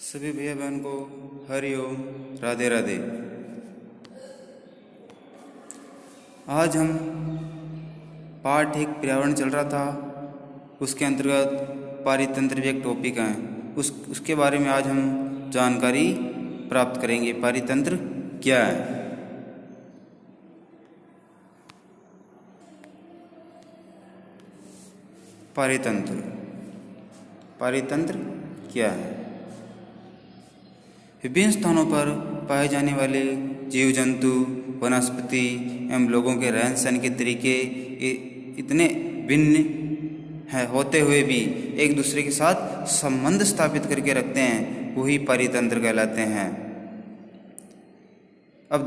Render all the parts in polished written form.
सभी भैया बहन को हरि ओम, राधे राधे। आज हम पाठ एक पर्यावरण चल रहा था, उसके अंतर्गत पारितंत्र भी एक टॉपिक है। उसके बारे में आज हम जानकारी प्राप्त करेंगे। पारितंत्र क्या है? पारितंत्र क्या है? विभिन्न स्थानों पर पाए जाने वाले जीव जंतु, वनस्पति एवं लोगों के रहन सहन के तरीके इतने भिन्न होते हुए भी एक दूसरे के साथ संबंध स्थापित करके रखते हैं, वही पारितंत्र कहलाते हैं। अब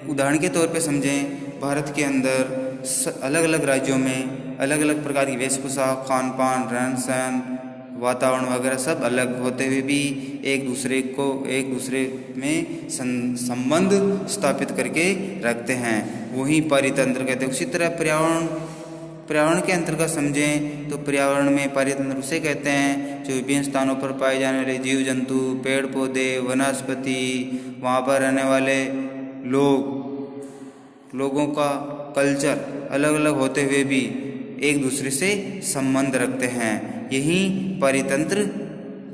उदाहरण के तौर पे समझें, भारत के अंदर अलग अलग राज्यों में अलग अलग प्रकार की वेशभूषा, खान पान, रहन सहन, वातावरण वगैरह सब अलग होते हुए भी एक दूसरे में संबंध स्थापित करके रखते हैं, वही पारितंत्र कहते हैं। उसी तरह पर्यावरण के अंतर्गत समझें तो पर्यावरण में पारितंत्र उसे कहते हैं जो विभिन्न स्थानों पर पाए जाने वाले जीव जंतु, पेड़ पौधे, वनस्पति, वहाँ पर रहने वाले लोगों का कल्चर अलग अलग होते हुए भी एक दूसरे से संबंध रखते हैं, यही पारितंत्र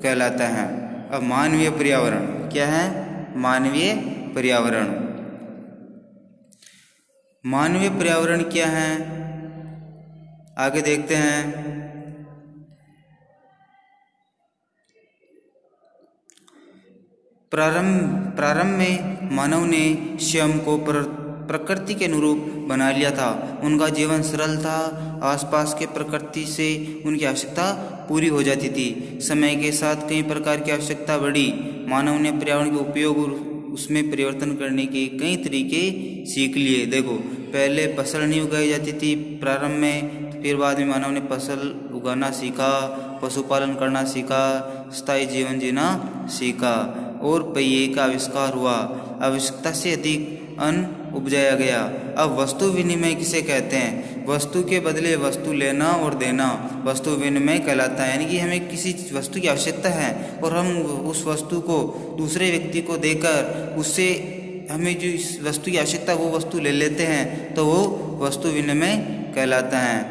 कहलाता है। अब मानवीय पर्यावरण क्या है? मानवीय पर्यावरण क्या है, आगे देखते हैं। प्रारंभ में मानव ने स्वयं को प्रकृति के अनुरूप बना लिया था। उनका जीवन सरल था, आसपास के प्रकृति से उनकी आवश्यकता पूरी हो जाती थी। समय के साथ कई प्रकार की आवश्यकता बढ़ी। मानव ने पर्यावरण के उपयोग और उसमें परिवर्तन करने के कई तरीके सीख लिए। देखो, पहले फसल नहीं उगाई जाती थी प्रारंभ में, फिर बाद में मानव ने फसल उगाना सीखा, पशुपालन करना सीखा, स्थायी जीवन जीना सीखा और पहिए का आविष्कार हुआ। आवश्यकता से अधिक अन्न उपजाया गया। अब वस्तु विनिमय किसे कहते हैं? वस्तु के बदले वस्तु लेना और देना वस्तु विनिमय कहलाता है। यानी कि हमें किसी वस्तु की आवश्यकता है और हम उस वस्तु को दूसरे व्यक्ति को देकर उससे हमें जो इस वस्तु की आवश्यकता वो वस्तु ले लेते हैं, तो वो वस्तु विनिमय कहलाता है।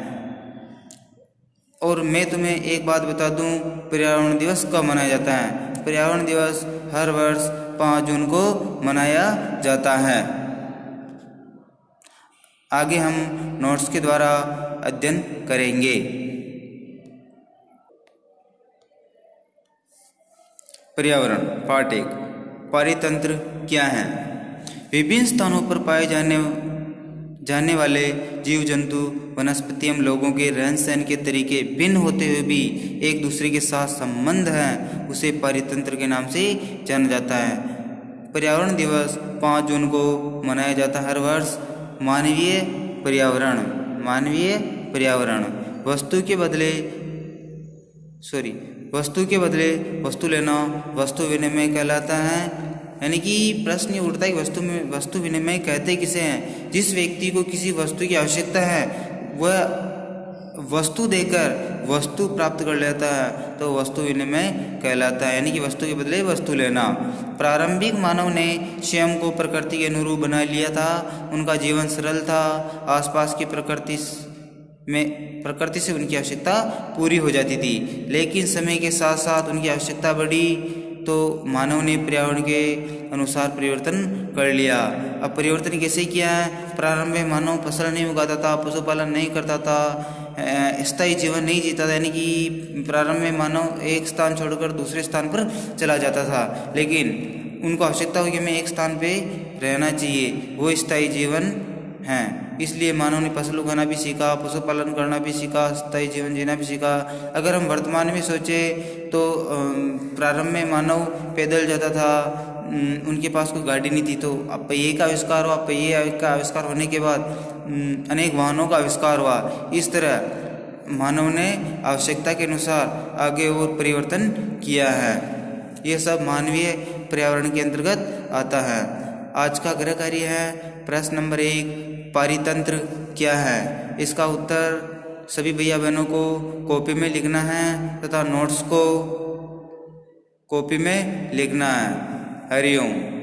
और मैं तुम्हें एक बात बता दूं, पर्यावरण दिवस कब मनाया जाता है? पर्यावरण दिवस हर वर्ष 5 जून को मनाया जाता है। आगे हम नोट्स के द्वारा अध्ययन करेंगे। पर्यावरण पार्ट 1, पारितंत्र क्या है? विभिन्न स्थानों पर पाए जाने वाले जीव जंतु, वनस्पति एवं लोगों के रहन सहन के तरीके भिन्न होते हुए भी एक दूसरे के साथ संबंध है, उसे पारितंत्र के नाम से जाना जाता है। पर्यावरण दिवस 5 जून को मनाया जाता है हर वर्ष। मानवीय पर्यावरण वस्तु के बदले वस्तु लेना वस्तु विनिमय कहलाता है। यानी कि प्रश्न ये उठता है कि वस्तु विनिमय कहते किसे हैं? जिस व्यक्ति को किसी वस्तु की आवश्यकता है वह वस्तु देकर वस्तु प्राप्त कर लेता है, तो वस्तु विनिमय कहलाता है। यानी कि वस्तु के बदले वस्तु लेना। प्रारंभिक मानव ने स्वयं को प्रकृति के अनुरूप बना लिया था। उनका जीवन सरल था, आसपास की प्रकृति से उनकी आवश्यकता पूरी हो जाती थी। लेकिन समय के साथ साथ उनकी आवश्यकता बढ़ी, तो मानव ने पर्यावरण के अनुसार परिवर्तन कर लिया। अब परिवर्तन कैसे किया है? प्रारंभ में मानव फसल नहीं उगाता था, पशुपालन नहीं करता था, स्थायी जीवन नहीं जीता था। यानी कि प्रारंभ में मानव एक स्थान छोड़कर दूसरे स्थान पर चला जाता था, लेकिन उनको आवश्यकता हुई कि हमें एक स्थान पे रहना चाहिए, वो स्थायी जीवन है। इसलिए मानव ने फसल उगाना भी सीखा, पशुपालन करना भी सीखा, स्थायी जीवन जीना भी सीखा। अगर हम वर्तमान में सोचें तो प्रारंभ में मानव पैदल जाता था, उनके पास कोई गाड़ी नहीं थी, तो अब पहिए का आविष्कार हुआ। पहिए का आविष्कार होने के बाद अनेक वाहनों का आविष्कार हुआ। इस तरह मानव ने आवश्यकता के अनुसार आगे और परिवर्तन किया है। ये सब मानवीय पर्यावरण के अंतर्गत आता है। आज का गृह कार्य है प्रश्न नंबर 1, पारितंत्र क्या है? इसका उत्तर सभी भैया बहनों को कॉपी में लिखना है तथा नोट्स को कॉपी में लिखना है। हरिओम।